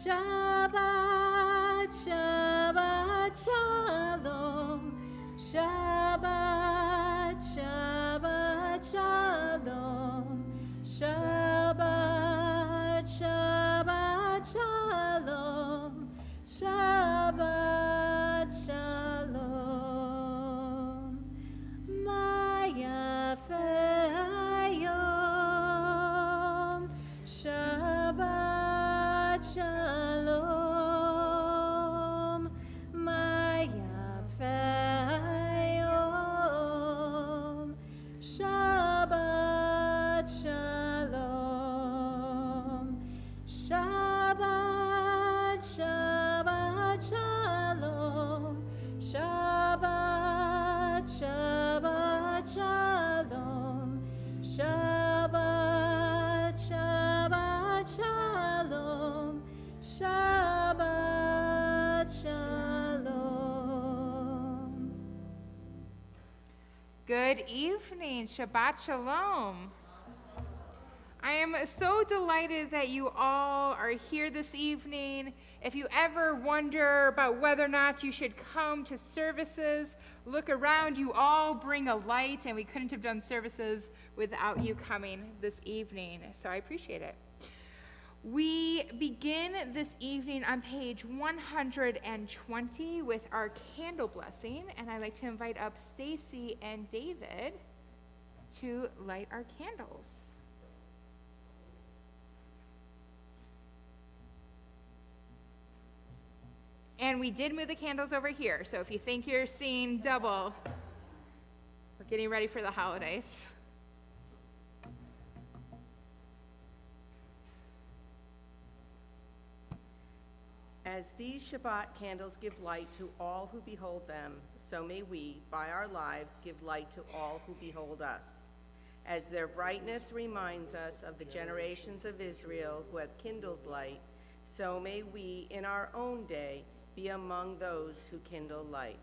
Shabbat, Shabbat, Shalom. Shabbat, Shabbat, Shalom. Shabbat, Shabbat, Shalom. Shabbat, Shalom. Maya Hayom. Shabbat, Shalom. Maya Hayom. Shabbat, Shalom. Shabbat, Shabbat, Shalom. Shabbat, Shabbat, Shalom. Shabbat, Shabbat, Shalom. Shabbat, Shalom. Good evening. Shabbat Shalom. I am so delighted that you all are here this evening. If you ever wonder about whether or not you should come to services, look around. You all bring a light, and we couldn't have done services without you coming this evening. So I appreciate it. We begin this evening on page 120 with our candle blessing, and I'd like to invite up Stacy and David to light our candles. And we did move the candles over here, so if you think you're seeing double, we're getting ready for the holidays. As these Shabbat candles give light to all who behold them, so may we, by our lives, give light to all who behold us. As their brightness reminds us of the generations of Israel who have kindled light, so may we, in our own day, be among those who kindle light.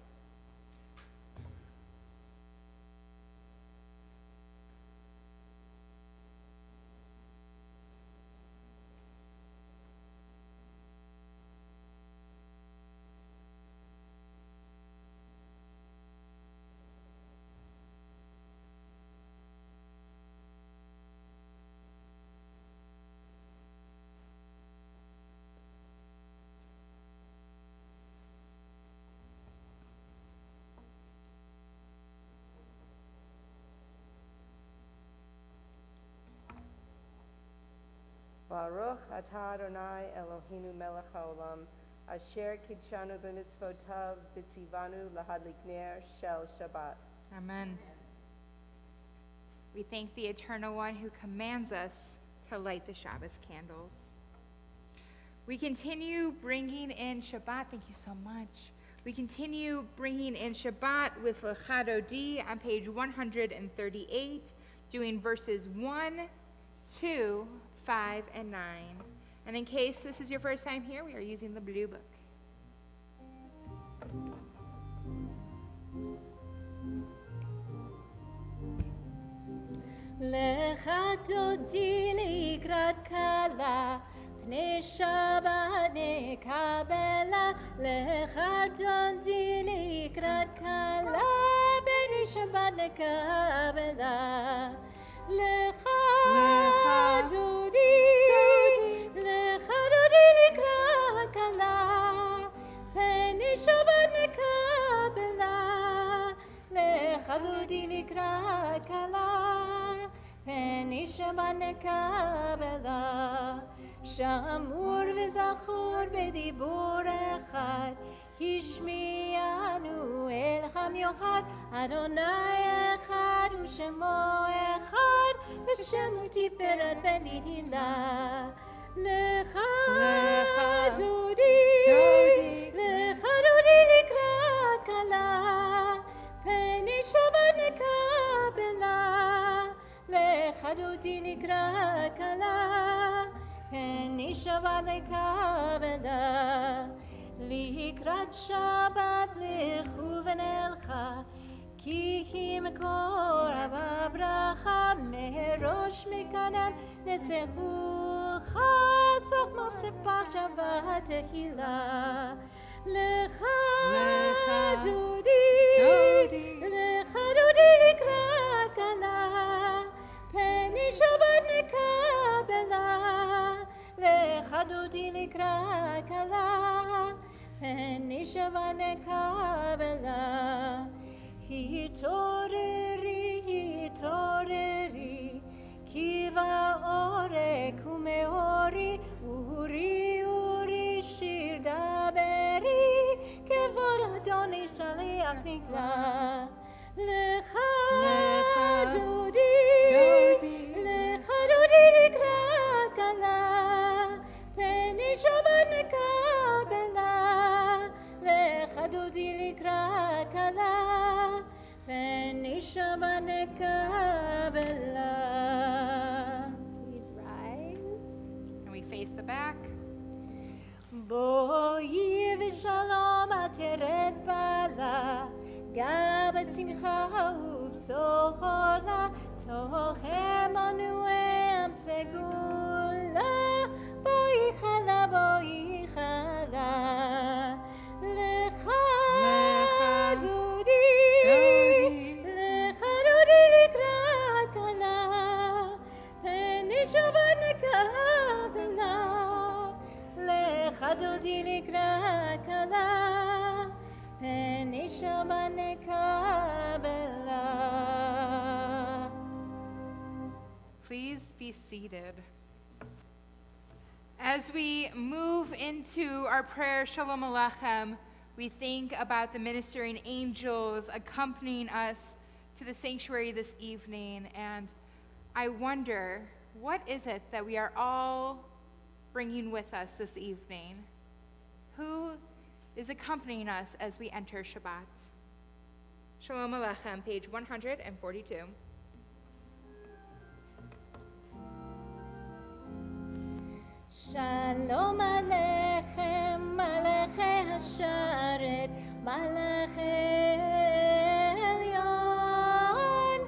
Baruch atah Adonai Eloheinu melech haolam, asher kidshanu b'mitzvotav b'tzivanu lahadlik ner shel Shabbat. Amen. We thank the Eternal One who commands us to light the Shabbos candles. We continue bringing in Shabbat. Thank you so much. We continue bringing in Shabbat with Lechad Odi on page 138, doing verses 1, 2, 5, and 9. And in case this is your first time here, we are using the Blue Book. Lecha dodi likrat kala, pnei Shabbat nekabela. Lecha dodi likrat kala, pnei Shabbat nekabela. Lecha dodi likrat kala, pnei Shabbat nekabela. Lecha dodi likrat kala, pnei Shabbat nekabela. Shamur v'zachor b'dibur echad, Hishmianu el Ham Yochad, Adonai echad u'shemo echad, v'shemu tiferet v'nihila. Lecha dodi likrat kala, pnei Shabbat nekabela. Lecha dodi likrat kala, pnei Shabbat nekabela. Likrat Shabbat lechu v'nelcha, ki hi mekor ha'bracha, merosh mekanem nesechu לך סוף מוסף שבת תחילה, לך דודי לקראת כלה, פני שבת נקבלה, לך דודי לקראת כלה, פני שבת נקבלה. התעוררי, כי באורק ומאורי, אורי שיר דברי, כבוד אדוני שליח נקרא. לך דודי לקראת כלה, פני שבת נקבלה, לך דודי לקראת כלה, פני שבת נקבלה. Please rise. And we face the back. בואי ושלום את תרד בלה, גא בשמחה ובשורה, תוך עמנואל סגולה, בואי חלה לך דודי לקראת כלה, פני שבת נקבלה, לך דודי לקראת כלה, פני שבת נקבלה. Please be seated. As we move into our prayer, Shalom Aleichem, we think about the ministering angels accompanying us to the sanctuary this evening, and I wonder, what is it that we are all bringing with us this evening? Who is accompanying us as we enter Shabbat? Shalom Aleichem, page 142. שלום עליכם מלאכי השרת, מלאכי עליון,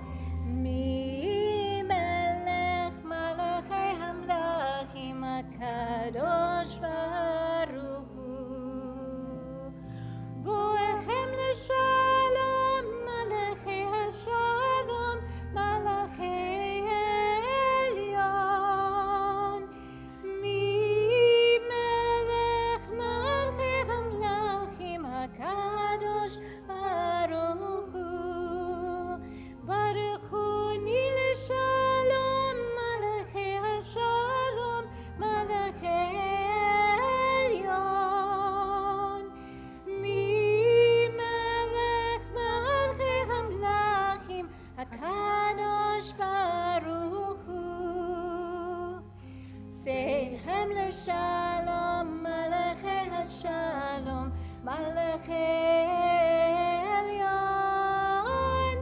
מי מלך מלאכי המלכים הקדוש ברוך הוא. בואכם לשלום מלאכי השלום, מלאכי Shalom, Malachei Hashalom, Malachei Elyon,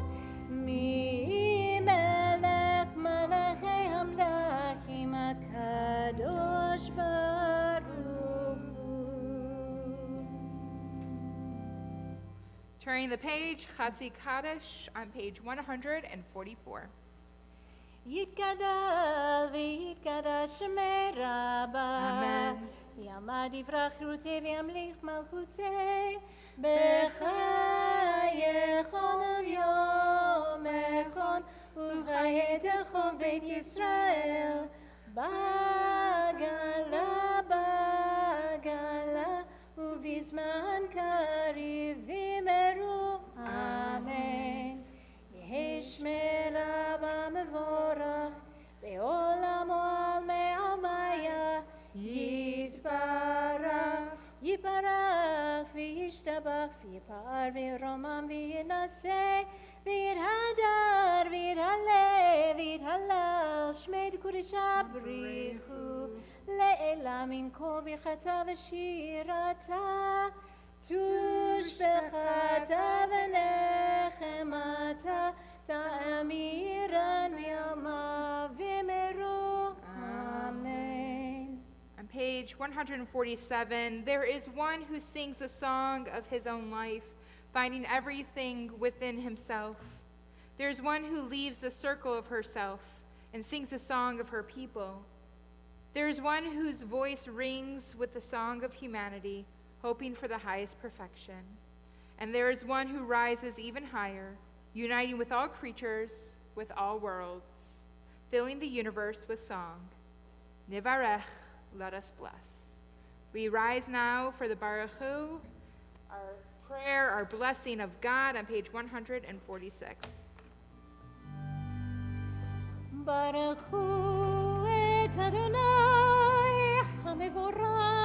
Mi Melech Malachei Hamlachim HaKadosh Baruch Hu. Turning the page, Chatzi Kaddish on page 144. יתגדל ויתקדש שמי רבה, אמן. יעמד יברח רותי וימליך מלכותי, בחייכון וביומכון ובחיי תחום בית ישראל, בגלה ובזמן קריב יאמרו אמן. יהי שמי רבה מבורך בעולמו על מעלמיה, יתברך וישתבח ויפאר וירומם וינשא ויתהדר ויתהלל ויתהלל שמי קודשה בריחו לעילא מן כל ברכתה ושירתה, תושבחתה ונחמתה, תאמירן ויאמר ויאמרו amen. On page 147, there is one who sings a song of his own life, finding everything within himself. There is one who leaves the circle of herself and sings a song of her people. There is one whose voice rings with the song of humanity, hoping for the highest perfection. And there is one who rises even higher, uniting with all creatures, with all worlds, filling the universe with song. Nivarech, let us bless. We rise now for the Baruch Hu, our prayer, our blessing of God on page 146. Baruch Hu et Adonai HaMevorach.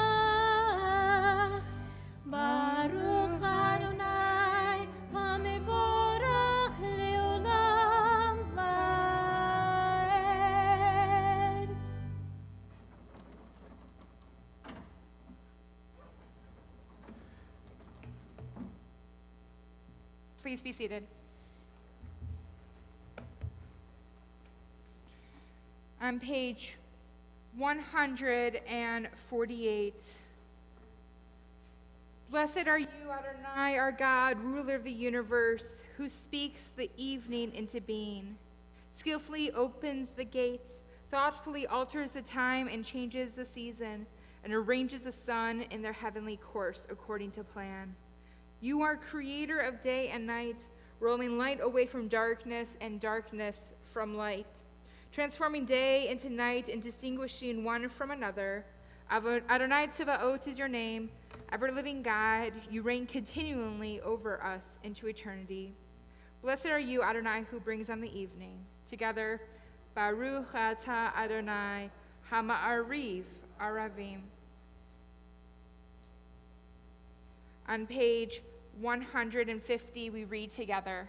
Baruch Adonai HaMevorach leolam vaed. Please be seated. On page 148. Blessed are you, Adonai, our God, ruler of the universe, who speaks the evening into being, skillfully opens the gates, thoughtfully alters the time and changes the season, and arranges the sun in their heavenly course according to plan. You are creator of day and night, rolling light away from darkness and darkness from light, transforming day into night and distinguishing one from another. Adonai Tzivaot is your name. Ever-living God, you reign continually over us into eternity. Blessed are you, Adonai, who brings on the evening. Together, Baruch atah Adonai, Hama'ariv Aravim. On page 150, we read together.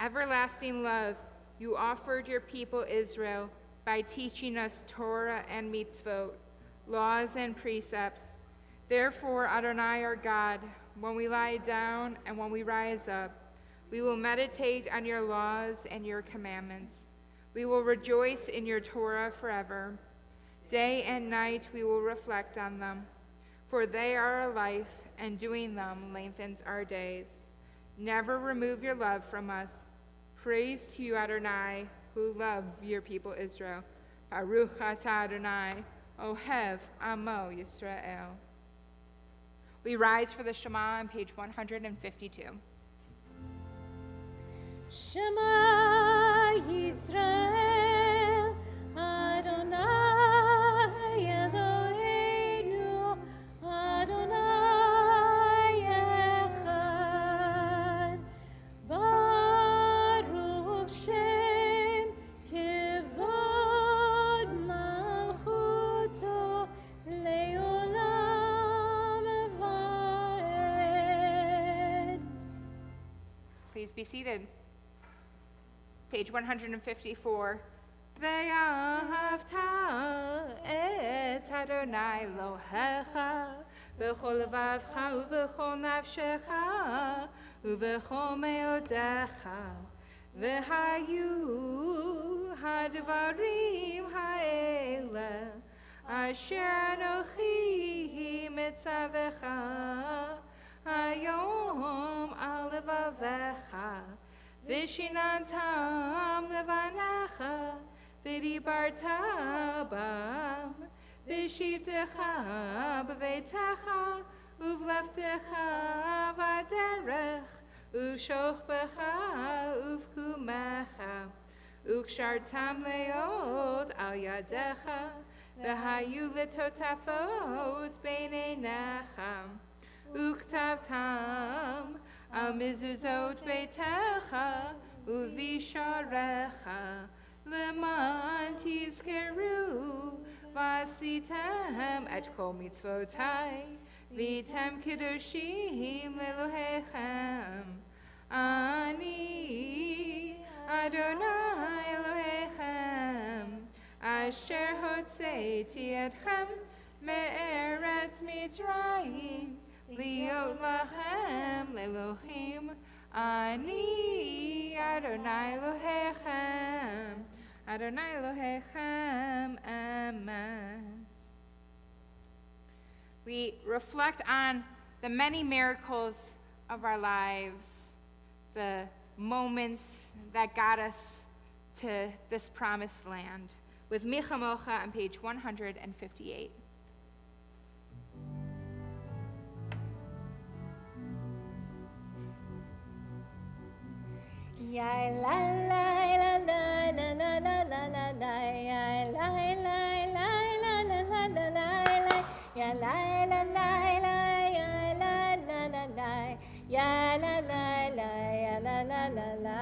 Everlasting love, you offered your people Israel by teaching us Torah and mitzvot, laws and precepts. Therefore, Adonai our God, when we lie down and when we rise up, we will meditate on your laws and your commandments. We will rejoice in your Torah forever. Day and night we will reflect on them, for they are our life, and doing them lengthens our days. Never remove your love from us. Praise to you, Adonai, who love your people Israel. Baruch atah Adonai, Ohev Amo Yisrael. We rise for the Shema on page 152. Shema Yisrael, Adonai Eloheinu, Adonai Echad. Baruch Shem Kevod Malchuto Leolam Vaed. Please be seated. Page 154. Ve'ahavta et Adonai Elohecha b'chol levavcha u'b'chol nafshecha u'b'chol me'odecha v'hayu hadvarim ha'ele asher anochi mitzavecha hayom al levavecha Vishinantam levanacha, v'dibarta bam, v'shivtecha b'veitecha, uvleftecha v'derech, u'shochbecha uvkumecha, u'kshartam leod al yadecha, v'hayu litotafot b'neinecha, u'ktavtam al mizuzot beitecha uvisharecha leman tizkeru vasitem et kol mitzvotai vitem kedoshim lelohechem ani Adonai Elohechem asher hotzeiti etchem me'eretz Mitzrayim Liot lachem lelohim ani Adonai Elohechem Adonai Elohechem Amen. We reflect on the many miracles of our lives, the moments that got us to this promised land. with Michamocha on page 158. Ya la la la la la la la la la la ya la la la la la la la la ya la la la la ya la la la la ya la la la ya la la la la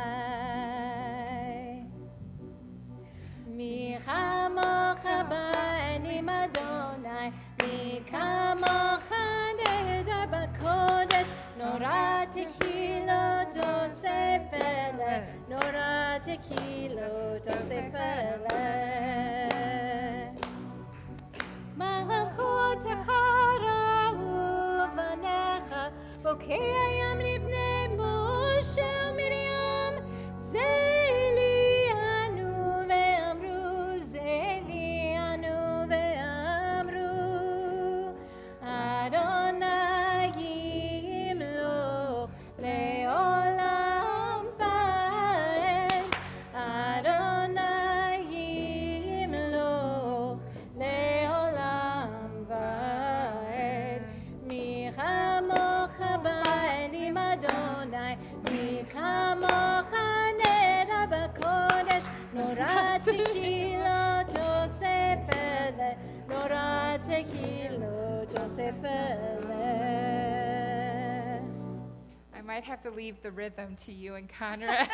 mi chamocha ba'anim Adonai mi kamocha nehedar b'kodesh nora tehilot osefele nora tehilot osefele malchotecha ra'u banecha bokei hayam livnei Moshe u'Miriam zelianu ve'amru zelianu ve'amru Adonai yimloch le'olam va'ed Adonai yimloch le'olam va'ed mi chamocha ba'anim Adonai mi kamocha nehedar b'kodesh nora tehilot osefele nora tehilot osefele I might have to leave the rhythm to you and Conrad.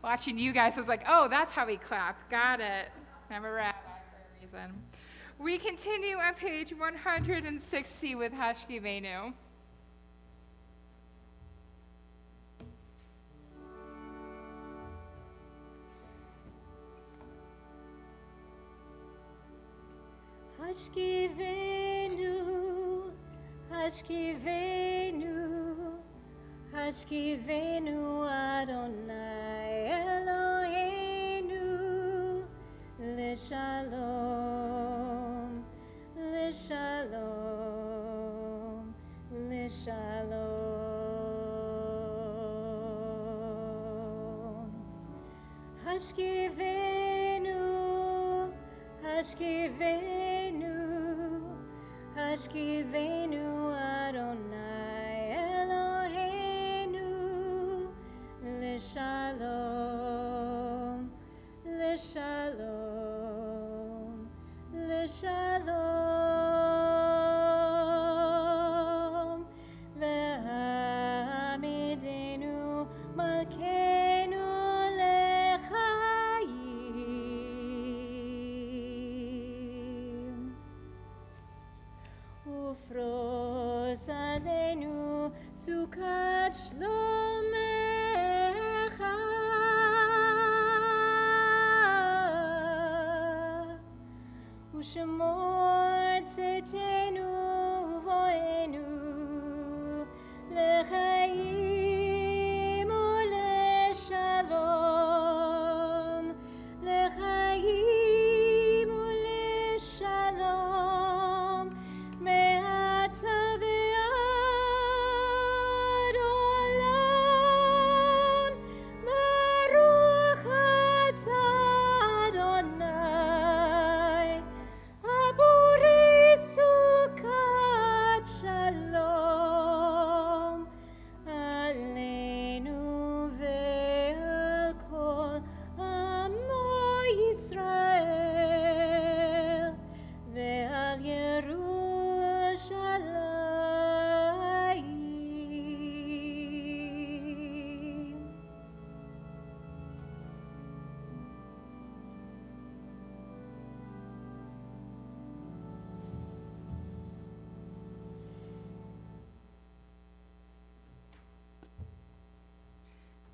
Watching you guys, I was like, oh, that's how we clap. Got it. I'm a rabbi for a reason. We continue on page 160 with Hashkivenu. Hashkivenu, Hashkivenu, Hashkivenu Adonai Eloheinu L'shalom, L'shalom, L'shalom Hashkivenu, Hashkivenu, Hashkivenu Adonai Eloheinu L'shalom, L'shalom, L'shalom Ve'hamidenu Malkeinu L'chaim Ufros aleinu sukat shlomecha Ushemot tzedenu voenu lechaim u'leshalom lechaim u'leshalom me'ata ve'ad olam baruch atah Adonai Aburi sukat shalom aleinu ve'al kol amo Yisrael ve'al Yerushalayim.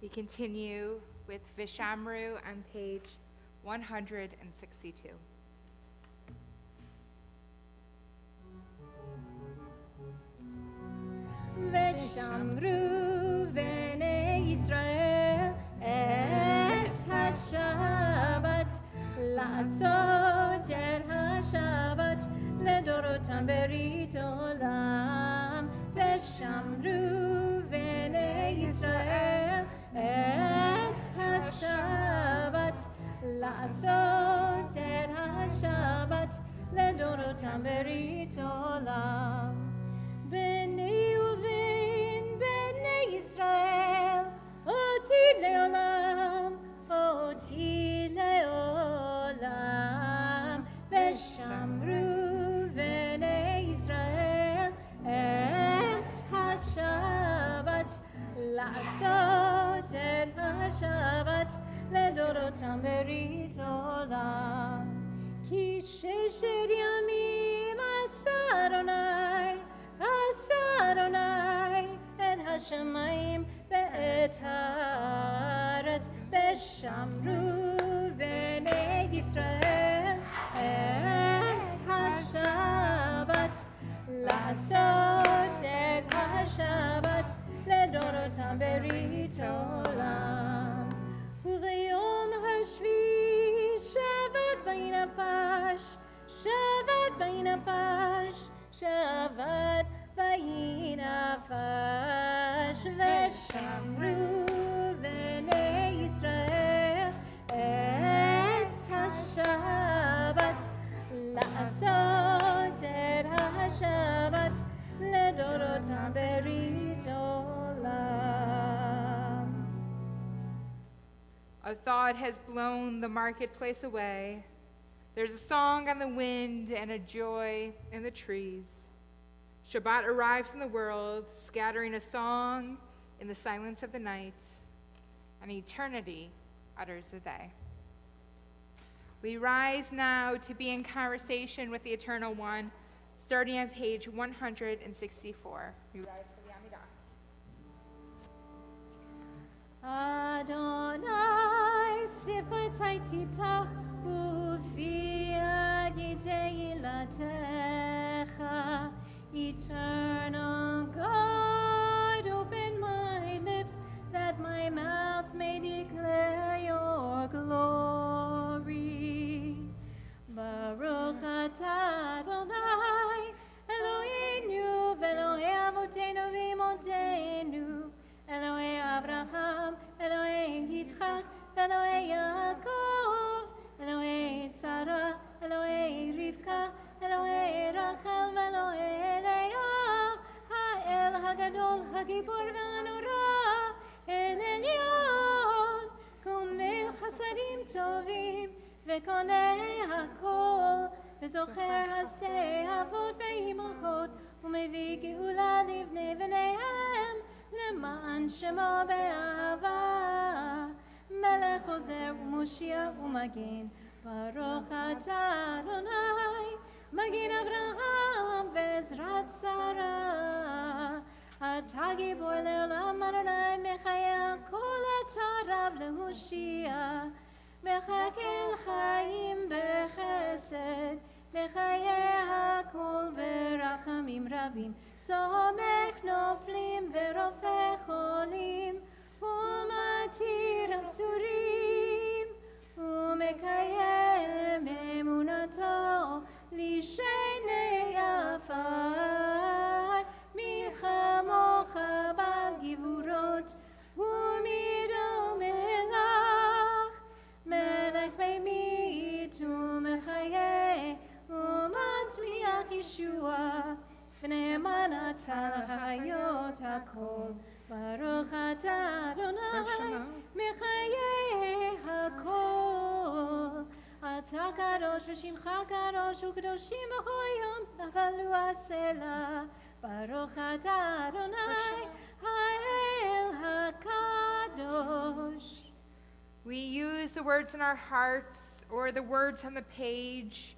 We continue with Vishamru on page 162. ושמרו בני ישראל את השבת, לעשות את השבת לדורותם ברית עולם. ושמרו בני ישראל את השבת, לעשות לדורותם ברית עולם. ביני ובין בני ישראל, אותי לעולם, אותי לעולם. ושמרו בני ישראל את השבת, לעשות את השבת לדורותם ברית עולם. כי 6 ימים עשה אדוני את השמיים ואת הארץ, ושמרו בני ישראל את השבת, לעשות את השבת לדורותם ברית עולם. וביום השביעי שבת וינפש, שבת וינפש, שבת וינפש. ושמרו בני ישראל את השבת, לעשות את השבת לדורותם ברית עולם. A thought has blown the marketplace away. There's a song on the wind and a joy in the trees. Shabbat arrives in the world, scattering a song in the silence of the night, and eternity utters the day. We rise now to be in conversation with the Eternal One, starting on page 164. We rise for the Amidah. Adonai sifatai tiptach ufi agitei latecha. Eternal God, open my lips that my mouth may declare your glory. Baruch atah Adonai Eloheinu v'Elohei avotenu v'imotenu, Elohei Abraham, Elohei Yitzchak, Elohei Yaakov, Elohei Sarah, Elohei Rivka, Elohei Rachel v'Elohei Leah, Ha'el Hagadol, Hagibor v'Hanora, El Elyon, Kumel Chasadim Tovim, וקונה הכל, וזוכר השדה אבות ואימהות, ומביא גאולה לבני בניהם, למען שמו באהבה. מלך עוזר ומושיע ומגן, ברוך אתה אדוני, מגן אברהם ועזרת שרה. אתה גיבור לעולם אדוני, מחיי הכל אתה רב להושיע. מחכה חיים בחסד, בחיי הכל ברחמים רבים, סומך נופלים ורופא חולים, ומתיר אסורים, ומקיים אמונתו לשני עפר. מי כמוך בעל גבורות ומדומך, מלך במית ומחיה ומצמיח ישוע, ונאמן אתה לחיות הכל. ברוך אתה אדוני מחיה הכל. אתה קדוש ושמך קדוש, וקדושים בכל יום נפלו הסלע. ברוך אתה אדוני האל הקדוש. We use the words in our hearts or the words on the page,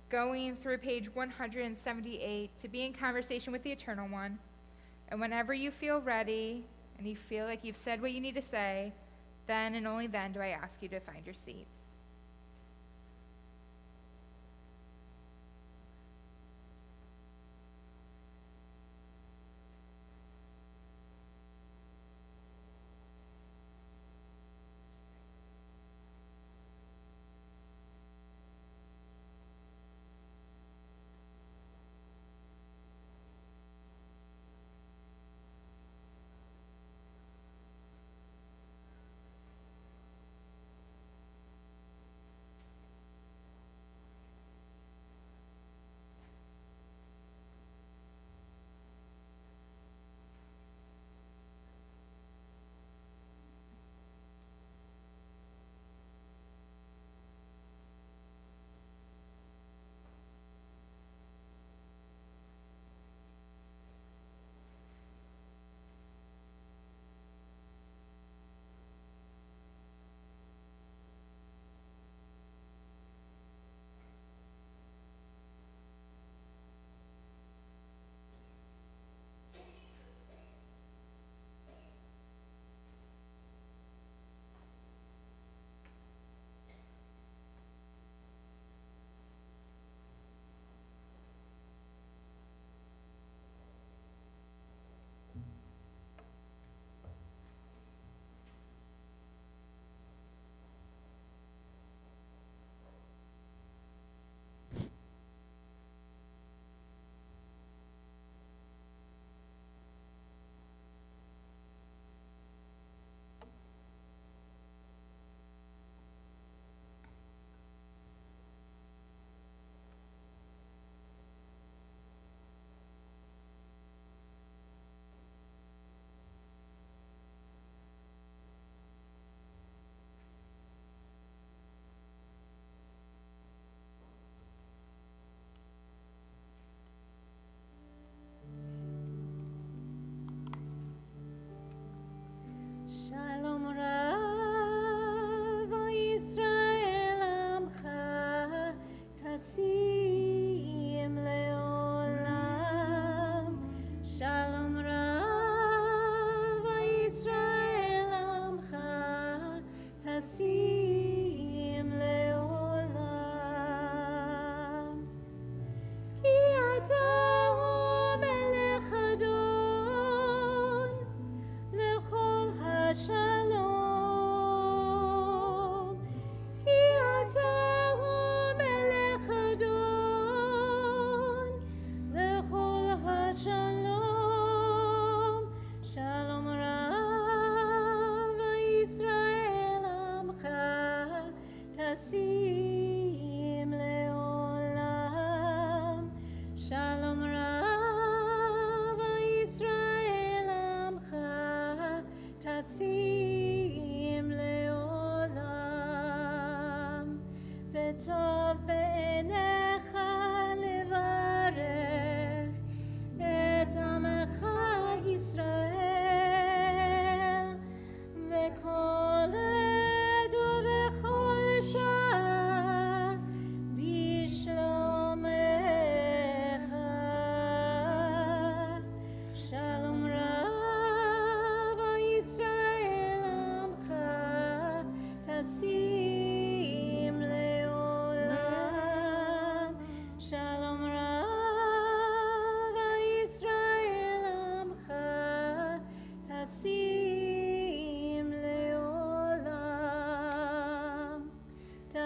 going through page 178, to be in conversation with the Eternal One. And whenever you feel ready and you feel like you've said what you need to say, then and only then do I ask you to find your seat.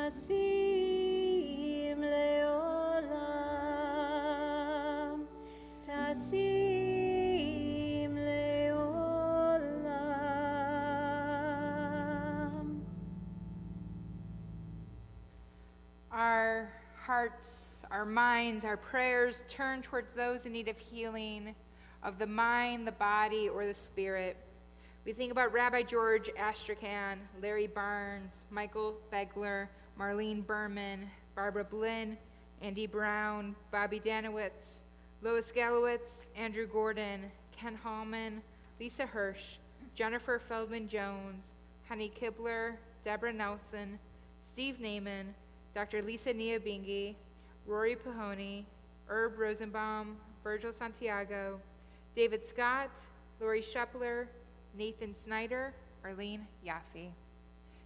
Tasim leolam, tasim leolam. Our hearts, our minds, our prayers turn towards those in need of healing of the mind, the body, or the spirit. We think about Rabbi George Astrakhan, Larry Barnes, Michael Begler, Marlene Berman, Barbara Blinn, Andy Brown, Bobby Danowitz, Lois Gallowitz, Andrew Gordon, Ken Hallman, Lisa Hirsch, Jennifer Feldman-Jones, Honey Kibler, Deborah Nelson, Steve Naiman, Dr. Lisa Niabingi, Rory Pahoni, Herb Rosenbaum, Virgil Santiago, David Scott, Lori Shepler, Nathan Snyder, Arlene Yaffe.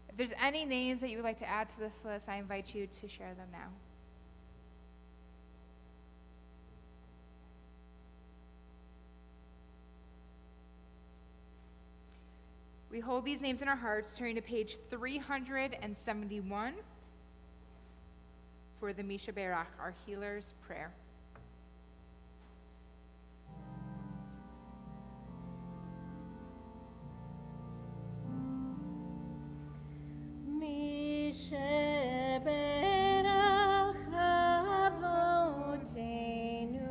If there's any names that you would like to add to this list, I invite you to share them now. We hold these names in our hearts, turning to page 371 for the Misha Berach, our healer's prayer. Berach avotenu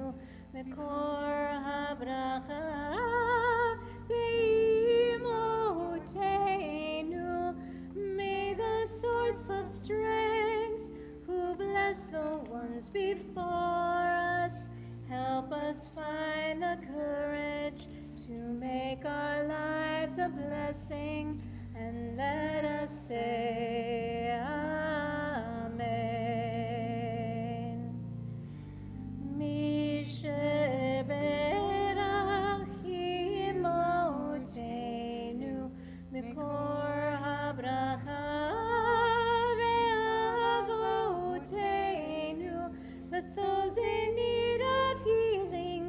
mekor habracha ve'imotenu. May the source of strength, who bless the ones before us, help us find the courage to make our lives a blessing, and let us say Amen. Mishe berach imotenu mikor habracha ve'avotenu. Bless those in need of healing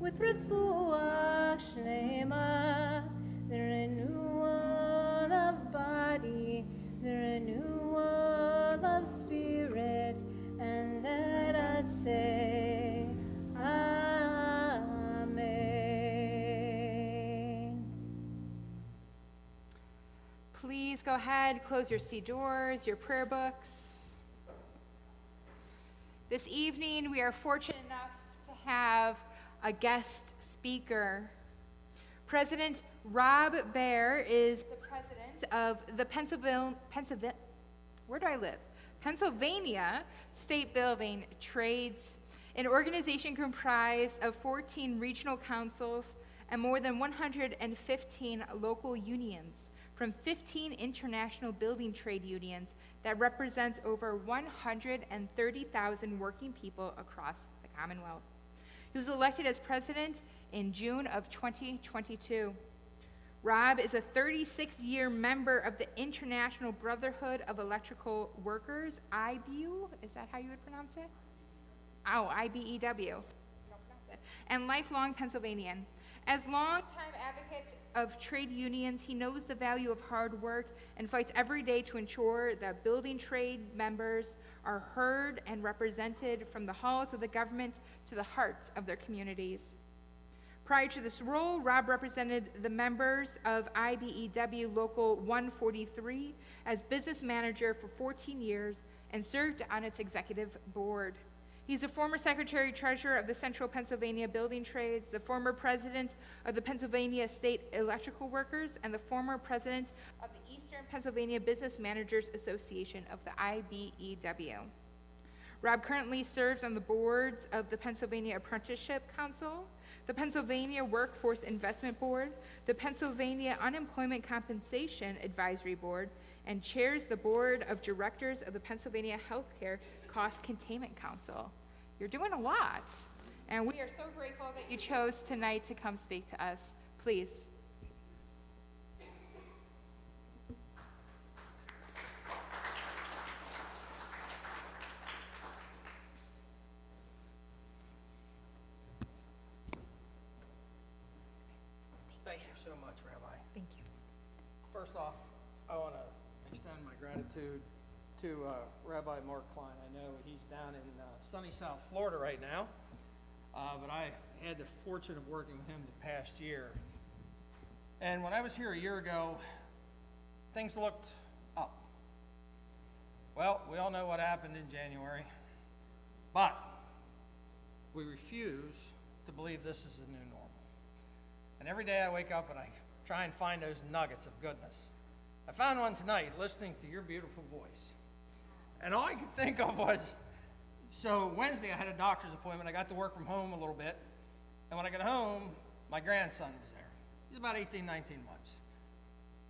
with refuah shlema, the renewal of body, the renewal of spirit, and let us say Amen. Please go ahead, close your seat doors, your prayer books. This evening, we are fortunate enough to have a guest speaker. President Rob Baer is the president of the Pennsylvania State Building Trades, an organization comprised of 14 regional councils and more than 115 local unions from 15 international building trade unions that represents over 130,000 working people across the Commonwealth. He was elected as president in June of 2022. Rob is a 36-year member of the International Brotherhood of Electrical Workers, IBEW, is that how you would pronounce it? Oh, IBEW, and lifelong Pennsylvanian. As longtime advocate of trade unions, he knows the value of hard work and fights every day to ensure that building trade members are heard and represented from the halls of the government to the hearts of their communities. Prior to this role, Rob represented the members of IBEW Local 143 as business manager for 14 years and served on its executive board. He's a former secretary-treasurer of the Central Pennsylvania Building Trades, the former president of the Pennsylvania State Electrical Workers, and the former president of the Eastern Pennsylvania Business Managers Association of the IBEW. Rob currently serves on the boards of the Pennsylvania Apprenticeship Council, the Pennsylvania Workforce Investment Board, the Pennsylvania Unemployment Compensation Advisory Board, and chairs the board of directors of the Pennsylvania Healthcare Cost Containment Council. You're doing a lot, and we are so grateful that you chose tonight to come speak to us. Please. Thank you so much, Rabbi. Thank you. First off, I want to extend my gratitude to to Rabbi Mark Klein. I know he's down in sunny South Florida right now, but I had the fortune of working with him the past year. And when I was here a year ago, things looked up. Well, we all know what happened in January, but we refuse to believe this is the new normal. And every day I wake up and I try and find those nuggets of goodness. I found one tonight listening to your beautiful voice. And all I could think of was, so Wednesday I had a doctor's appointment. I got to work from home a little bit. And when I got home, my grandson was there. He's about 18, 19 months.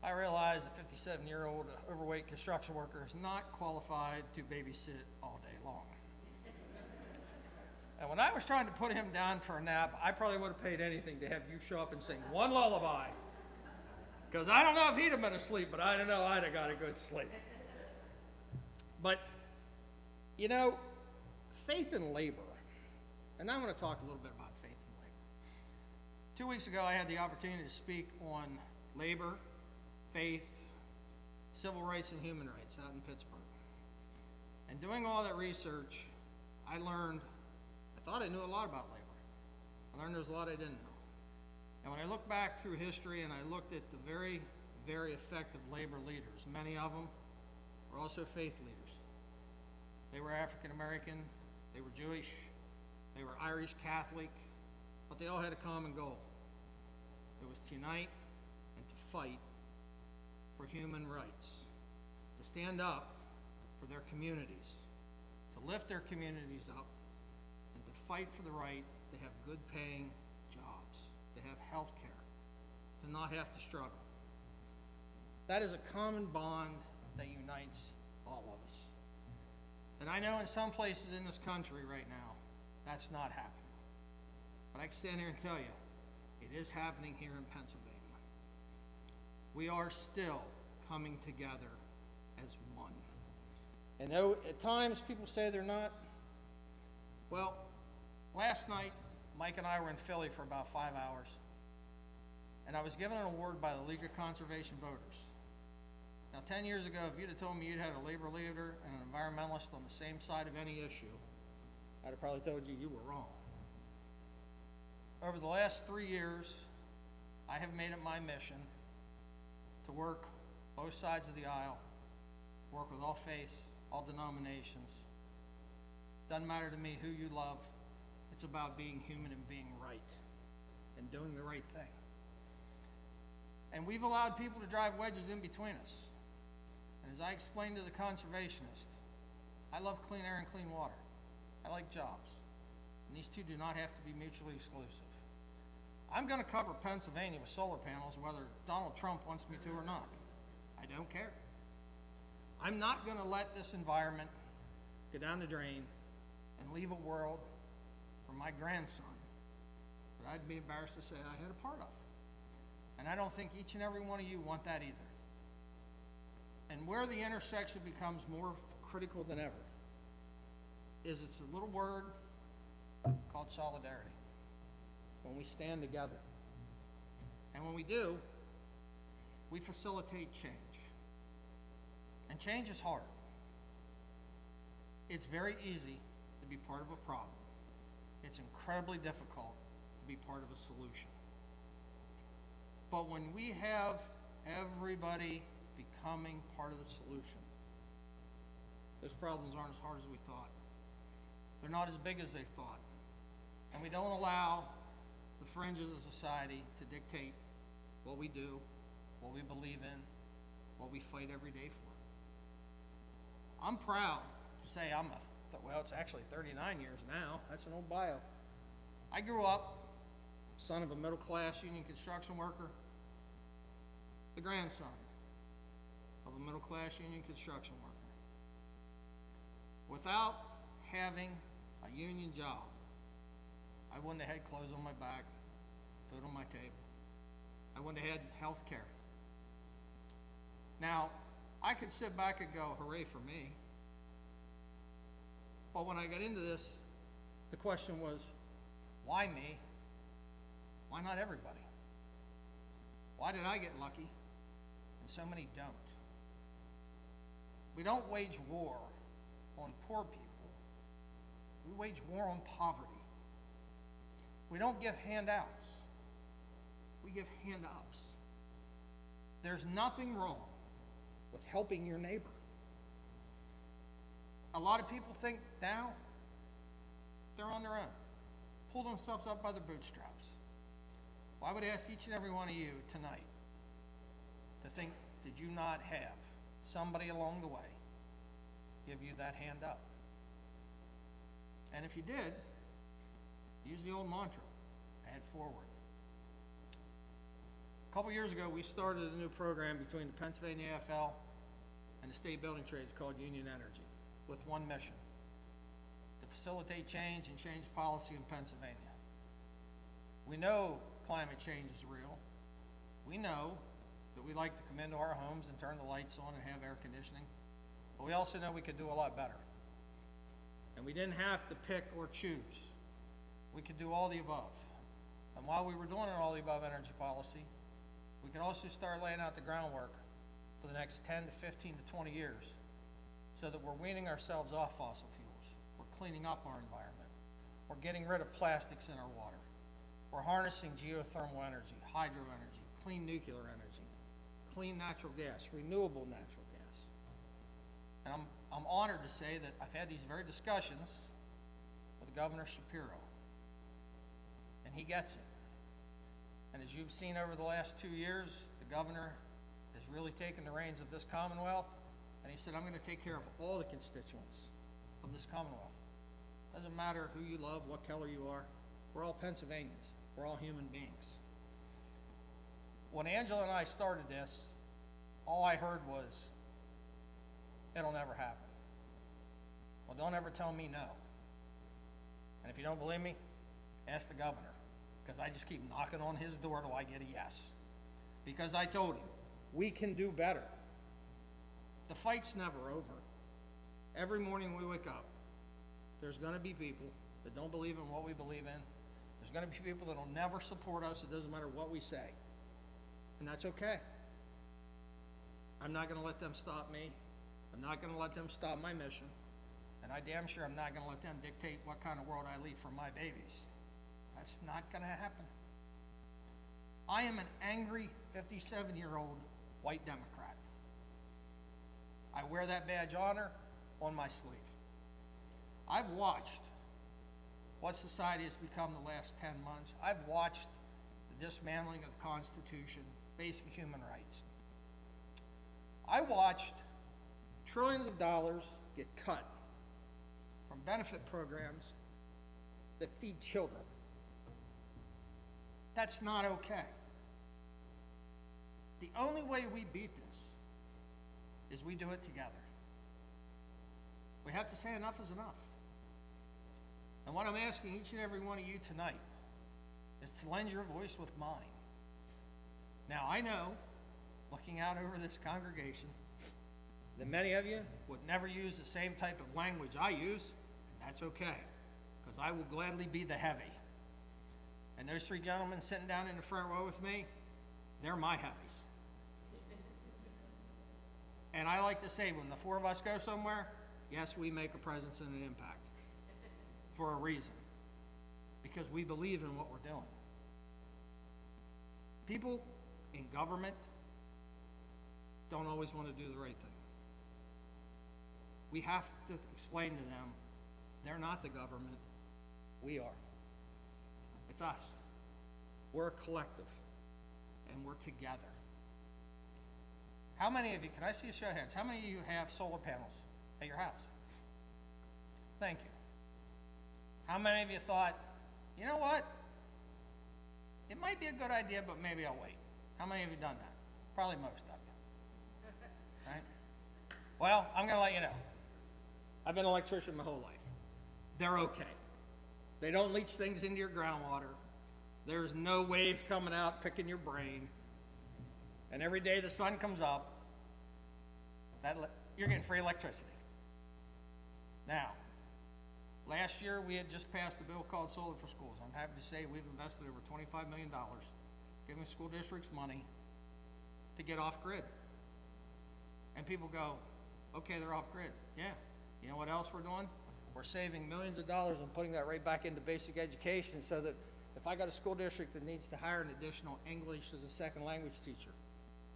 I realized a 57-year-old overweight construction worker is not qualified to babysit all day long. And when I was trying to put him down for a nap, I probably would have paid anything to have you show up and sing one lullaby. Because I don't know if he'd have been asleep, but I don't know, I'd have got a good sleep. But, you know, faith and labor, and I want to talk a little bit about faith and labor. 2 weeks ago, I had the opportunity to speak on labor, faith, civil rights, and human rights out in Pittsburgh. And doing all that research, I thought I knew a lot about labor. I learned there's a lot I didn't know. And when I look back through history and I looked at the very, very effective labor leaders, many of them were also faith leaders. They were African American, they were Jewish, they were Irish Catholic, but they all had a common goal. It was to unite and to fight for human rights, to stand up for their communities, to lift their communities up, and to fight for the right to have good paying jobs, to have health care, to not have to struggle. That is a common bond that unites all of us. And I know in some places in this country right now, that's not happening. But I can stand here and tell you, it is happening here in Pennsylvania. We are still coming together as one. And though at times people say they're not, well, last night, Mike and I were in Philly for about 5 hours, and I was given an award by the League of Conservation Voters. Now, 10 years ago, if you'd have told me you'd had a labor leader and an environmentalist on the same side of any issue, I'd have probably told you were wrong. Over the last 3 years, I have made it my mission to work both sides of the aisle, work with all faiths, all denominations. Doesn't matter to me who you love. It's about being human and being right and doing the right thing. And we've allowed people to drive wedges in between us. And as I explained to the conservationist, I love clean air and clean water. I like jobs. And these two do not have to be mutually exclusive. I'm going to cover Pennsylvania with solar panels whether Donald Trump wants me to or not. I don't care. I'm not going to let this environment go down the drain and leave a world for my grandson that I'd be embarrassed to say I had a part of. And I don't think each and every one of you want that either. And where the intersection becomes more critical than ever is it's a little word called solidarity. When we stand together. And when we do, we facilitate change. And change is hard. It's very easy to be part of a problem. It's incredibly difficult to be part of a solution. But when we have everybody becoming part of the solution, those problems aren't as hard as we thought. They're not as big as they thought. And we don't allow the fringes of society to dictate what we do, what we believe in, what we fight every day for. I'm proud to say well, it's actually 39 years now. That's an old bio. I grew up, son of a middle-class union construction worker, the grandson of a middle-class union construction worker. Without having a union job, I wouldn't have had clothes on my back, food on my table. I wouldn't have had health care. Now, I could sit back and go, hooray for me. But when I got into this, the question was, why me? Why not everybody? Why did I get lucky and so many don't? We don't wage war on poor people. We wage war on poverty. We don't give handouts. We give hand-ups. There's nothing wrong with helping your neighbor. A lot of people think now they're on their own, pull themselves up by their bootstraps. Well, I would ask each and every one of you tonight to think, did you not have somebody along the way give you that hand up? And if you did, use the old mantra, add forward. A couple years ago, we started a new program between the Pennsylvania AFL and the state building trades called Union Energy, with one mission: to facilitate change and change policy in Pennsylvania. We know climate change is real. We know that we like to come into our homes and turn the lights on and have air conditioning, but we also know we could do a lot better. And we didn't have to pick or choose. We could do all the above. And while we were doing all the above energy policy, we could also start laying out the groundwork for the next 10 to 15 to 20 years so that we're weaning ourselves off fossil fuels. We're cleaning up our environment. We're getting rid of plastics in our water. We're harnessing geothermal energy, hydro energy, clean nuclear energy, clean natural gas, renewable natural gas. And I'm honored to say that I've had these very discussions with Governor Shapiro, and he gets it. And as you've seen over the last 2 years, the governor has really taken the reins of this Commonwealth, and he said, I'm going to take care of all the constituents of this Commonwealth. Doesn't matter who you love, what color you are. We're all Pennsylvanians. We're all human beings. When Angela and I started this, all I heard was, it'll never happen. Well, don't ever tell me no. And if you don't believe me, ask the governor, because I just keep knocking on his door till I get a yes. Because I told him, we can do better. The fight's never over. Every morning we wake up, there's going to be people that don't believe in what we believe in. There's going to be people that will never support us. It doesn't matter what we say. And that's okay. I'm not going to let them stop me. I'm not going to let them stop my mission. And I damn sure I'm not going to let them dictate what kind of world I leave for my babies. That's not going to happen. I am an angry 57-year-old white Democrat. I wear that badge of honor on my sleeve. I've watched what society has become the last 10 months. I've watched the dismantling of the Constitution, basic human rights. I watched trillions of dollars get cut from benefit programs that feed children. That's not okay. The only way we beat this is we do it together. We have to say enough is enough. And what I'm asking each and every one of you tonight is to lend your voice with mine. Now, I know, looking out over this congregation, that many of you would never use the same type of language I use, and that's okay, because I will gladly be the heavy. And those three gentlemen sitting down in the front row with me, they're my heavies. And I like to say, when the four of us go somewhere, yes, we make a presence and an impact for a reason, because we believe in what we're doing. People in government don't always want to do the right thing. We have to explain to them, they're not the government, we are. It's us. We're a collective, and we're together. How many of you, can I see a show of hands, how many of you have solar panels at your house? Thank you. How many of you thought, you know what? It might be a good idea, but maybe I'll wait. How many of you done that? Probably most of you. Right? Well, I'm going to let you know. I've been an electrician my whole life. They're okay. They don't leach things into your groundwater. There's no waves coming out picking your brain. And every day the sun comes up, you're getting free electricity. Now, last year we had just passed a bill called Solar for Schools. I'm happy to say we've invested over $25 million, giving school districts money to get off grid. And people go, Okay, they're off grid. Yeah. You know what else we're doing? We're saving millions of dollars and putting that right back into basic education so that if I got a school district that needs to hire an additional English as a second language teacher,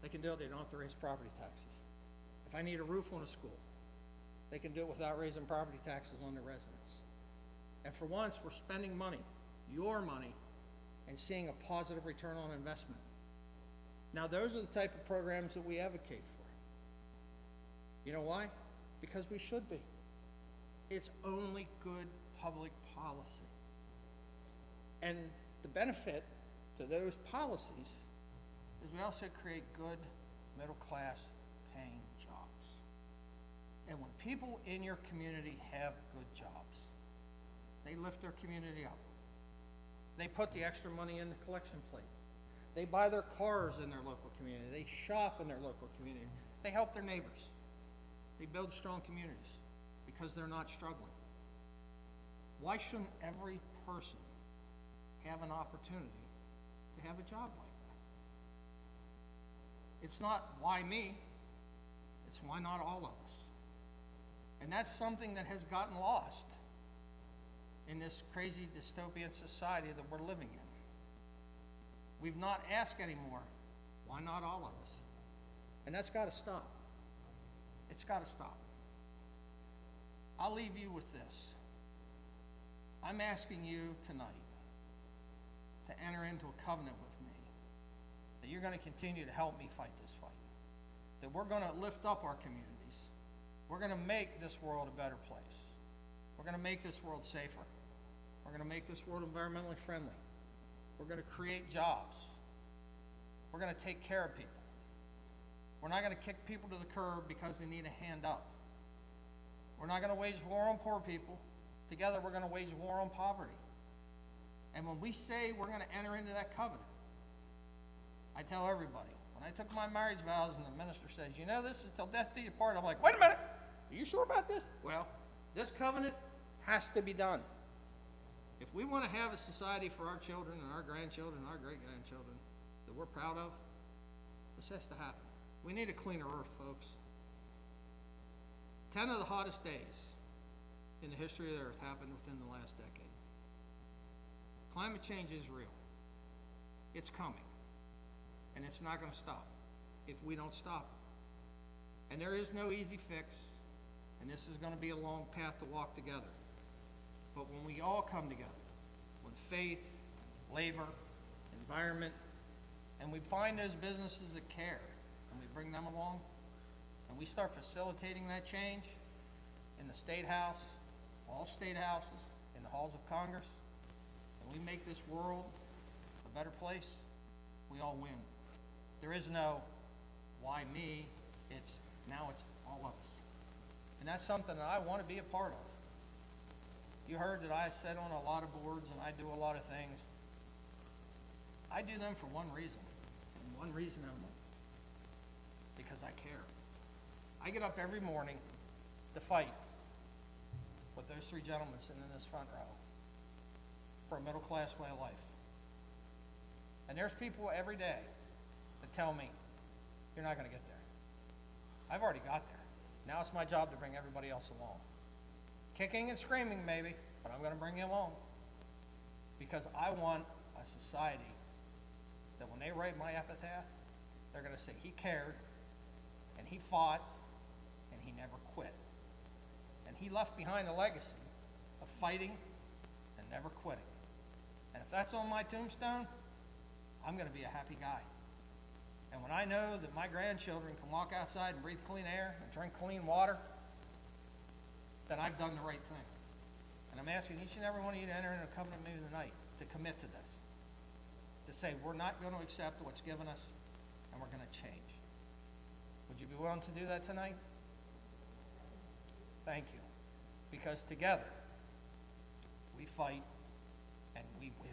they can do it. They don't have to raise property taxes. If I need a roof on a school, they can do it without raising property taxes on their residents. And for once, we're spending money, your money, and seeing a positive return on investment. Now, those are the type of programs that we advocate for. You know why? Because we should be. It's only good public policy. And the benefit to those policies is we also create good middle-class paying jobs. And when people in your community have good jobs, they lift their community up. They put the extra money in the collection plate. They buy their cars in their local community. They shop in their local community. They help their neighbors. They build strong communities because they're not struggling. Why shouldn't every person have an opportunity to have a job like that? It's not why me, it's why not all of us. And that's something that has gotten lost in this crazy dystopian society that we're living in. We've not asked anymore, why not all of us? And that's got to stop. It's got to stop. I'll leave you with this. I'm asking you tonight to enter into a covenant with me that you're going to continue to help me fight this fight, that we're going to lift up our communities. We're going to make this world a better place. We're going to make this world safer. We're going to make this world environmentally friendly. We're going to create jobs. We're going to take care of people. We're not going to kick people to the curb because they need a hand up. We're not going to wage war on poor people. Together, we're going to wage war on poverty. And when we say we're going to enter into that covenant, I tell everybody, when I took my marriage vows and the minister says, you know, this is till death do you part, I'm like, wait a minute, are you sure about this? Well, this covenant has to be done. If we want to have a society for our children and our grandchildren and our great-grandchildren that we're proud of, this has to happen. We need a cleaner earth, folks. 10 of the hottest days in the history of the earth happened within the last decade. Climate change is real. It's coming. And it's not going to stop if we don't stop it. And there is no easy fix, and this is going to be a long path to walk together. But when we all come together with faith, labor, environment, and we find those businesses that care, and we bring them along, and we start facilitating that change in the State House, all state houses, in the halls of Congress, and we make this world a better place, we all win. There is no why me, it's now it's all of us. And that's something that I want to be a part of. You heard that I sit on a lot of boards and I do a lot of things. I do them for one reason, and one reason only, because I care. I get up every morning to fight with those three gentlemen sitting in this front row for a middle-class way of life. And there's people every day that tell me, you're not going to get there. I've already got there. Now it's my job to bring everybody else along. Kicking and screaming maybe, but I'm going to bring you along. Because I want a society that when they write my epitaph, they're going to say he cared, and he fought, and he never quit. And he left behind a legacy of fighting and never quitting. And if that's on my tombstone, I'm going to be a happy guy. And when I know that my grandchildren can walk outside and breathe clean air and drink clean water, then I've done the right thing. And I'm asking each and every one of you to enter into a covenant with me tonight to commit to this. To say we're not going to accept what's given us and we're going to change. Would you be willing to do that tonight? Thank you. Because together, we fight and we win.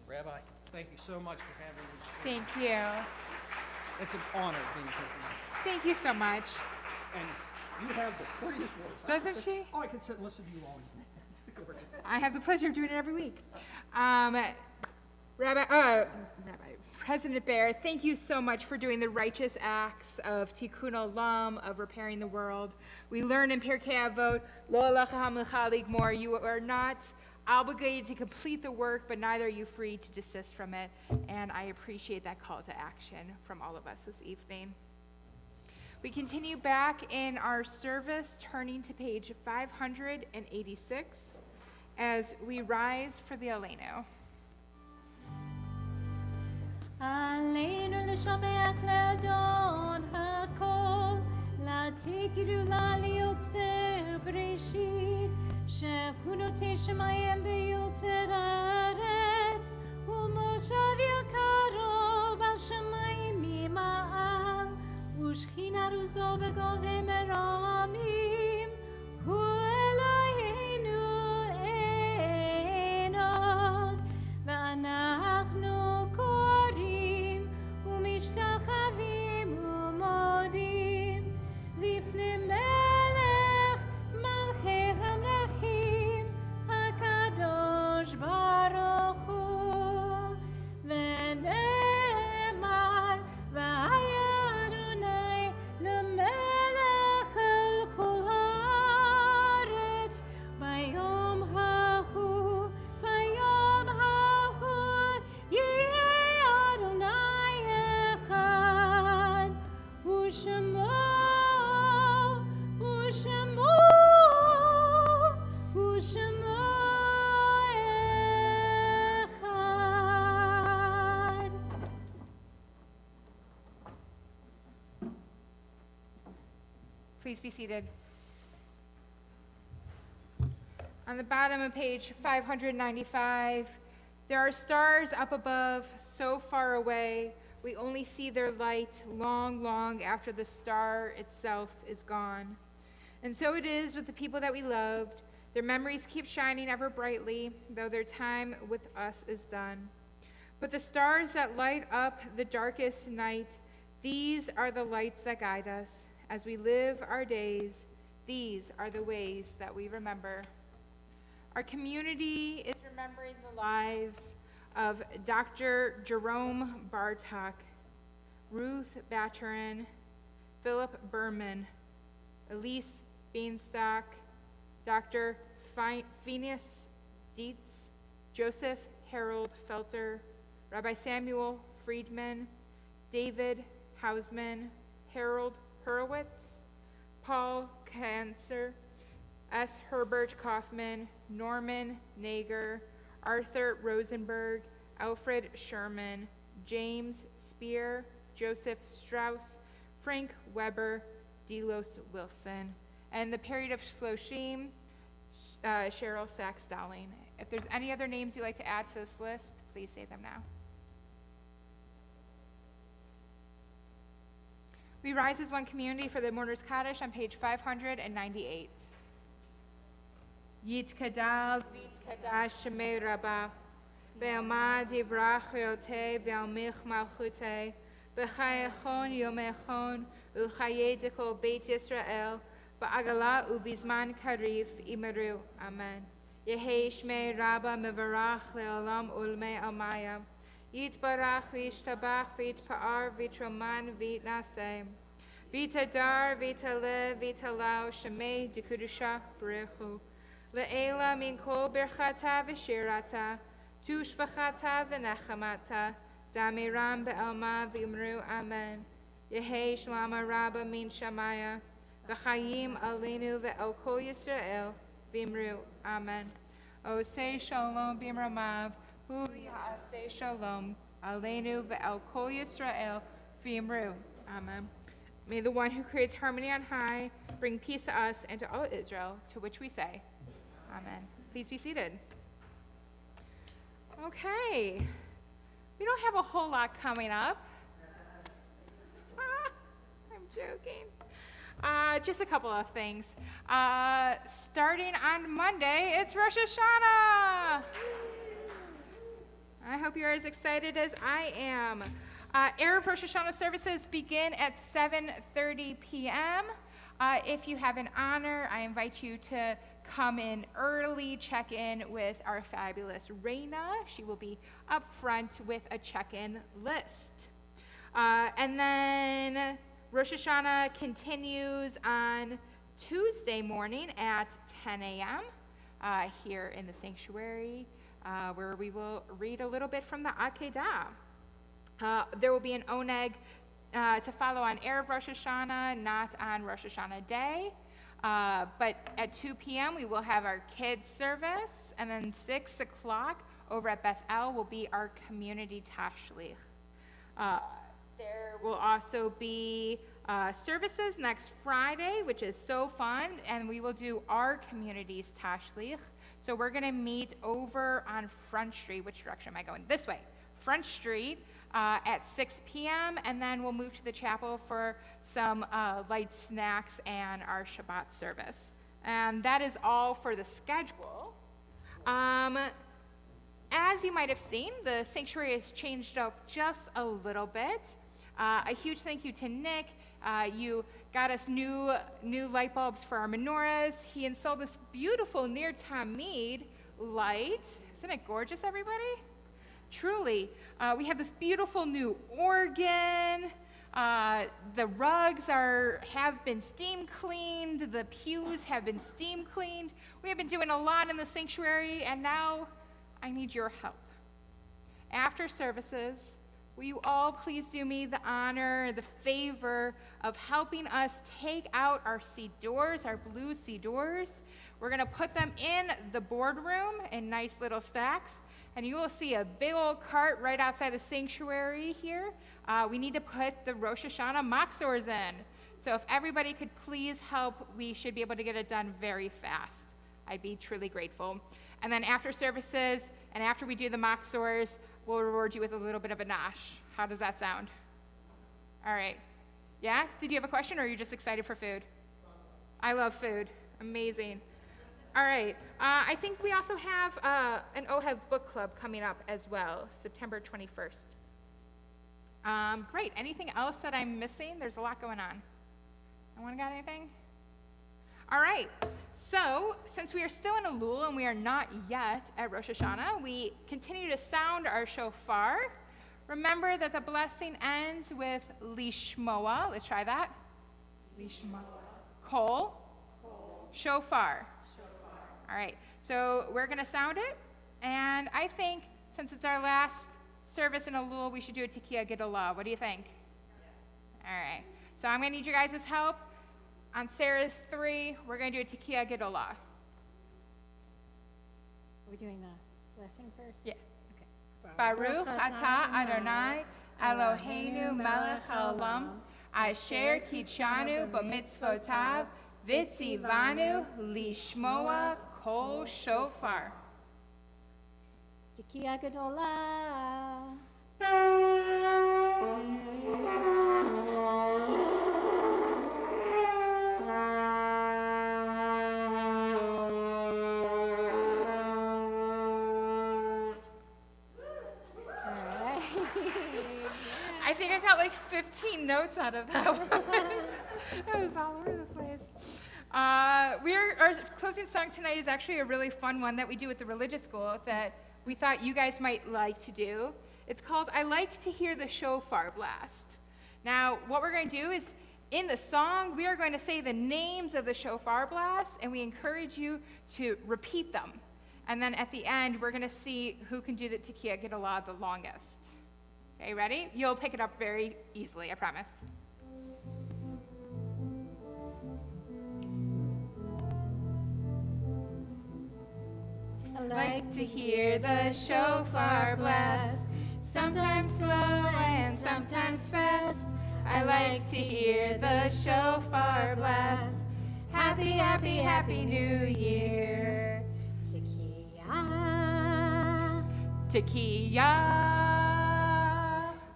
Rabbi, thank you so much for having me. Thank you. It's an honor being here tonight. Thank you so much. And you have the prettiest voice. Doesn't she? Oh, I could sit and listen to you all evening. It's gorgeous. I have the pleasure of doing it every week. Rabbi, President Bear, thank you so much for doing the righteous acts of tikkun olam, of repairing the world. We learn in Pirkei Avot, lo alecha hamlecha ligmor, you are not obligated to complete the work, but neither are you free to desist from it. And I appreciate that call to action from all of us this evening. We continue back in our service, turning to page 586, as we rise for the Aleinu. עלינו לשבח לאדון הכל, להתיק גדולה ליוצר בראשית, שכנותי שמיים ביוצר הארץ, ומושב יקרו בשמיים ממעל, ושכינה רוזו בגובה מרמים, הוא אלוהינו אין עוד, ואנחנו משתחווים ומודים לפני מלך מלכי המלכים הקדוש ברוך הוא, ונאמר והיה אדוני למלך על כל הארץ ביום ההוא, ביום ההוא יהיה אדוני ושמו אחד. Please be seated. On the bottom of page 595, there are stars up above, so far away, we only see their light long, long after the star itself is gone. And so it is with the people that we loved. Their memories keep shining ever brightly, though their time with us is done. But the stars that light up the darkest night, these are the lights that guide us. As we live our days, these are the ways that we remember. Our community is remembering the lives of Dr. Jerome Bartok, Ruth Baturin, Philip Berman, Elise Beanstalk, Dr. Phineas Dietz, Joseph Harold Felter, Rabbi Samuel Friedman, David Hausman, Harold Hurwitz, Paul Cancer, S. Herbert Kaufman, Norman Nager, Arthur Rosenberg, Alfred Sherman, James Spear, Joseph Strauss, Frank Weber, Delos Wilson, and the period of Shloshim, Cheryl Sachs-Dowling. If there's any other names you'd like to add to this list, please say them now. We rise as one community for the Mourners Kaddish on page 598. Yitkadal v'yitkadash shemei rabba, ve'amad yivrach reotei ve'almich malchutei, v'chayechon yomechon u'chayei dekol Beit Yisrael, v'agala u'bizman karif imeru. Amen. Yehei shmei rabba mevarach le'olam ulmei almaya, yitbarach v'yishtabach v'yitpa'ar v'yitroman v'yitnaseh, v'yitadar v'yitalev v'yitalau shemei dekudusha b'rechu. Le'ela min kol birchata v'shirata, tushbachata v'nechamata, damiram be'alma v'imru amen. Yehei shlama rabba min shamaya, v'chayim alinu ve'el kol Yisrael v'imru amen. Osei shalom b'imramav, hu ya'asei shalom alinu ve'el kol Yisrael v'imru amen. May the one who creates harmony on high bring peace to us and to all Israel, to which we say, amen. Please be seated. Okay. We don't have a whole lot coming up. I'm joking. Just a couple of things. Starting on Monday, it's Rosh Hashanah. I hope you're as excited as I am. Erev Rosh Hashanah services begin at 7:30 p.m. If you have an honor, I invite you to come in early, check in with our fabulous Raina. She will be up front with a check-in list. And then Rosh Hashanah continues on Tuesday morning at 10 a.m. Here in the sanctuary, where we will read a little bit from the Akedah. There will be an oneg to follow on Erev Rosh Hashanah, not on Rosh Hashanah day. But at 2 p.m. we will have our kids service, and then 6 o'clock over at Beth El will be our community tashlich. There will also be services next Friday, which is so fun, and we will do our community's tashlich. So we're going to meet over on Front Street. Which direction am I going? This way. Front Street at 6 p.m., and then we'll move to the chapel for some light snacks and our Shabbat service. And that is all for the schedule. As you might have seen, the sanctuary has changed up just a little bit. A huge thank you to Nick. You got us new light bulbs for our menorahs. He installed this beautiful Nir Tamid light. Isn't it gorgeous, everybody? Truly. We have this beautiful new organ. The rugs have been steam cleaned. The pews have been steam cleaned. We have been doing a lot in the sanctuary, and now I need your help. After services, will you all please do me the honor, the favor of helping us take out our sidors, our blue sidors. We're going to put them in the boardroom in nice little stacks, and you will see a big old cart right outside the sanctuary here. We need to put the Rosh Hashanah machzors in. So if everybody could please help, we should be able to get it done very fast. I'd be truly grateful. And then after services and after we do the machzors, we'll reward you with a little bit of a nosh. How does that sound? All right. Yeah? Did you have a question, or are you just excited for food? I love food. Amazing. All right. I think we also have an OHEV book club coming up as well, September 21st. Great. Anything else that I'm missing? There's a lot going on. Anyone got anything? All right. So, since we are still in Elul and we are not yet at Rosh Hashanah, we continue to sound our shofar. Remember that the blessing ends with lishmoa. Let's try that. Lishmoa. Kol. Shofar. All right. So we're going to sound it. And I think since it's our last service in Elul, we should do a Tekiah Gedolah. What do you think? All right. So I'm going to need you guys' help. On Sarah's 3, we're going to do a Tekiah Gedolah. Are we doing the blessing first? Yeah. Okay. Baruch atah Adonai Eloheinu melech haolam asher kitshanu b'mitzvotav v'tzivanu lishmoa kol shofar. Tekiah Gedolah. I think I got like 15 notes out of that one. That was all over the place. Our closing song tonight is actually a really fun one that we do at the religious school that we thought you guys might like to do. It's called I Like to Hear the Shofar Blast. Now, what we're going to do is, in the song, we are going to say the names of the shofar blasts, and we encourage you to repeat them. And then at the end, we're going to see who can do the Tekiah Gedolah the longest. Okay, ready? You'll pick it up very easily, I promise. I like to hear the shofar blast, sometimes slow and sometimes fast. I like to hear the shofar blast. Happy, happy, happy New Year. Tekiah. Tekiah.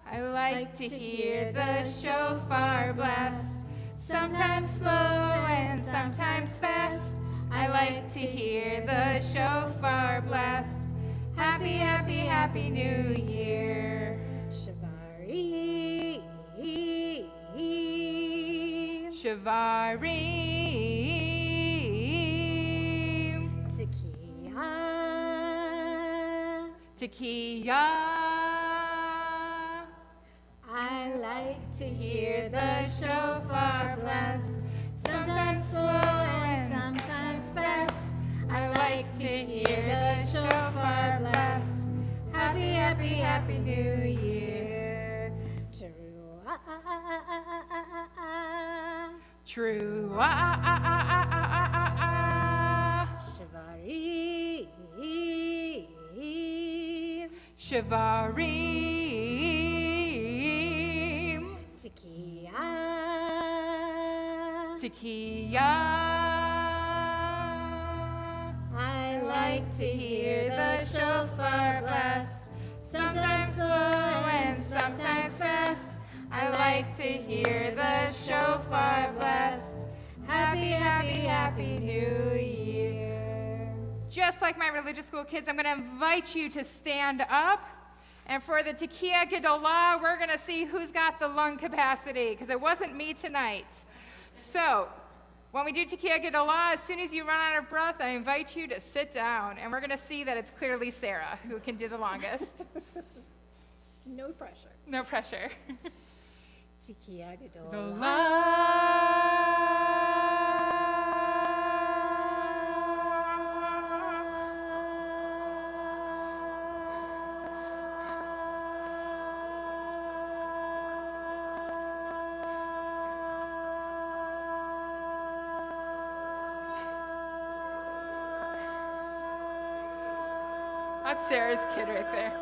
I like to hear the shofar blast, sometimes slow and sometimes fast. I like to hear the shofar blast. Happy, happy, happy New Year. Shavari. Shavarim. Tekiah. Tekiah. I like to Hear the shofar blast, sometimes slow and sometimes fast. I like to hear the shofar blast. Happy, happy, happy New Year. True. Shavarim. Shavarim. Tekiah. Tekiah. I like to hear the shofar blast, sometimes slow and sometimes fast. I like to hear the shofar blast. Happy, happy, happy New Year. Just like my religious school kids, I'm going to invite you to stand up. And for the Tekiah Gedolah, we're going to see who's got the lung capacity, because it wasn't me tonight. So when we do Tekiah Gedolah, as soon as you run out of breath, I invite you to sit down. And we're going to see that it's clearly Sarah who can do the longest. No pressure. No pressure. Tekiah Gedolah. That's Sarah's kid right there.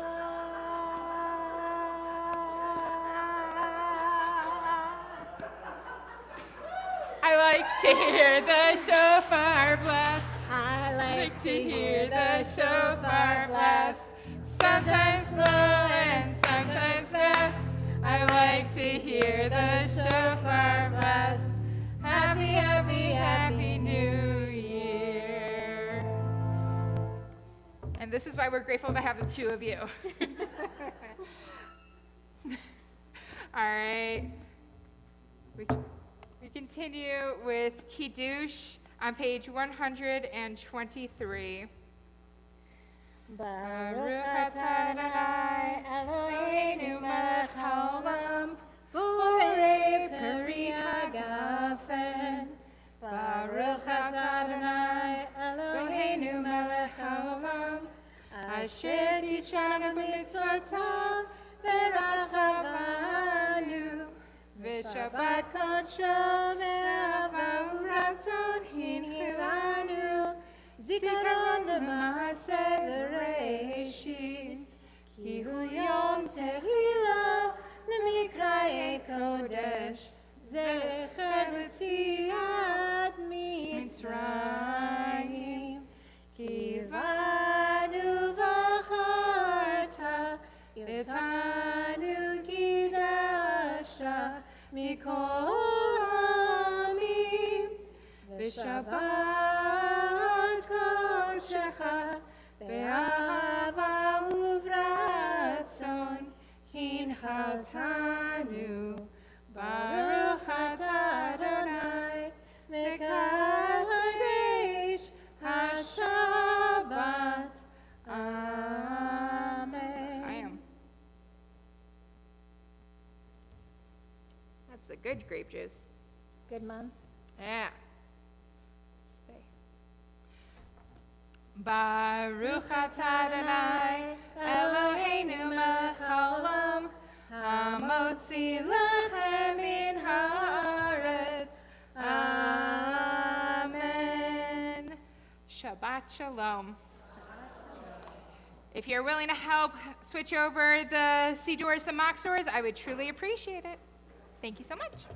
I like to hear the shofar blast. I Like to hear the shofar blast. Sometimes slow and sometimes fast. I like to hear the shofar blast. Happy, happy, happy New Year. And this is why we're grateful to have the two of you. All right. We continue with Kiddush on page 123. Baruch atah Adonai Eloheinu melech haolam, borei peri hagafen. Baruch atah Adonai Eloheinu melech haolam, asher kitshanu b'mitzvotav v'ratzavanu, v'shabbat kodsho ve'ahava u'ratzon hinchilanu. Zikaron l'maaseh v'reishit, ki hu yom tehila l'mikrayei kodesh, zecher l'tziat Mitzrayim. Ki vanu v'charta, v'tanu kidashta, mikol amim, v'shabbat kodshecha, ve'ahava uvratzon, hinchaltanu. Baruch atah Adonai, mekadesh haShabbat. Amen. I am. That's a good grape juice. Good, Mom? Yeah. Stay. Baruch atah Adonai, Eloheinu melech haolam, hamotzi lechem min haaretz. Amen. Shabbat shalom. If you're willing to help switch over the Sidors and Moxors, I would truly appreciate it. Thank you so much.